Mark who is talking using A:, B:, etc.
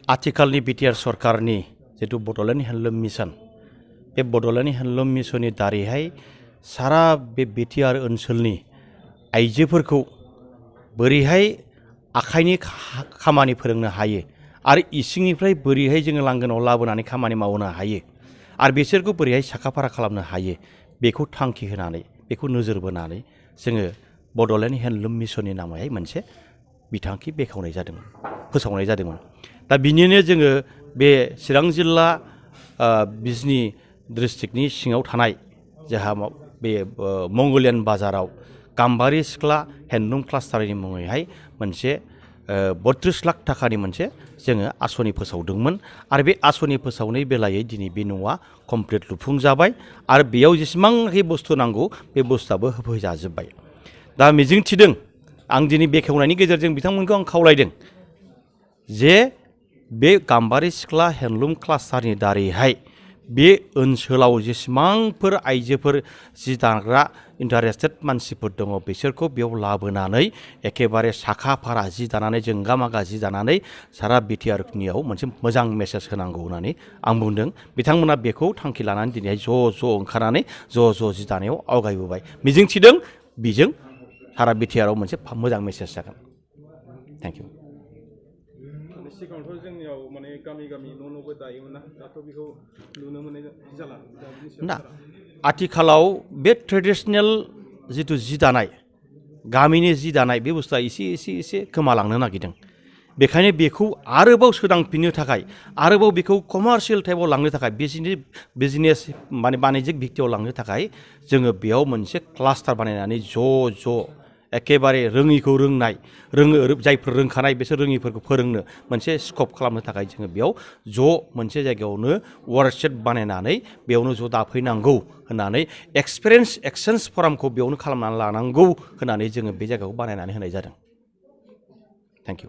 A: आथिखालनि बिटिआर सरकारनि जितु Bodoland handloom Mission Bay Bodoland handloom मिशननि दारैहाय सारा बे बिटिआर ओनसोलनि आइजोफोरखौ बोरैहाय आखाइनि खामानि फोरोंनो हायो आरो इसिंनिफ्राय बोरैहाय जोङो लांगोनायाव लाबोनानै खामानि मावनो हायो आरो बिसोरखौ बोरैहाय साखाफारा खालामनो हायो बेखौ थांखि होनानै बेखौ नोजोर बोनानै जोङो बड'लेण्ड हेन्डलुम मिशननि नामैहाय मोनसे बिथांखि बेखेवनाय जादोंमोन फोसावनाय जादोंमोन। दा बिनिनो जोङो बे चिरां जिल्ला बिजनी डिस्ट्रिक्टनि सिङाव थानाय जोंहा बे मंगलियान बाजाराव गाम्बारि सिख्ला हेन्डलुम क्लास्टारनि मुङैहाय मोनसे 32 लाख थाखानि मोनसे जोङो आसनि फोसावदोंमोन आरो बे आसनि फोसावनाय बेलायै दिनै बे न'आ कमप्लिट लुफुंजाबाय आरो बेयाव जेसेबांखि बुस्थु नांगौ बे बुस्थुआबो होफैजाजोब्बाय। दा मिजिंथिदों आं दिनै बेखेवनायनि गेजेरजों बिथांमोनखौ आं खावलायदों जे बे गाम्बारि सिख्ला हेन्डलुम क्लास्टारनि दारैहाय बे ओनसोलाव जेसेबांफोर आइजोफोर जि दाग्रा इन्टारेस्टेड मानसिफोर दङ बिसोरखौ बेयाव लाबोनानै एखेबारे साखा फारा जि दानानै जोंगा मागा जि दानानै सारा बिटिआरनियाव मोनसे मोजां मेसेज होनांगौ होननानै आं बुंदों। बिथांमोना बेखौ थांखि लानानै दिनैहाय ज' ओंखारनानै ज' जि दानायाव आवगायबोबाय। मिजिंथिदों बिजों सारा बिटिआरआव मोनसे मोजां मेसेज जागोन। Thank you.
B: सिगाङावथ' जोंनियाव माने गामि न'बो दायोमोन ना दाथ' बेखौ नुनो मोननाय जाला
A: ना आथिखालाव बे ट्रेडिशनेल जितु जि दानाय गामिनि जि दानाय बे बुस्थुआ एसे गोमालांनो नागिरदों। बेखायनो बेखौ आरोबाव सोदांफिननो थाखाय आरोबाव बेखौ कमार्शियेल टाइपआव लांनो थाखाय बिजनेस माने बाणिज्यिक भित्तियाव लांनो थाखाय जोङो बेयाव मोनसे क्लास्टार बानायनानै ज' एखेबारे रोङिखौ रोंनाय जायफोर रोंखानाय बिसोर रोङिफोरखौ फोरोंनो मोनसे स्कप खालामनो थाखाय जोङो बेयाव ज' मोनसे जायगायावनो वार्कशप बानायनानै बेयावनो ज' दाफैनांगौ होननानै एक्सपिरियेन्स एक्सचेन्ज फरामखौ बेयावनो खालामनानै लानांगौ होननानै जोङो बे जायगाखौ बानायनानै होनाय जादों। Thank you.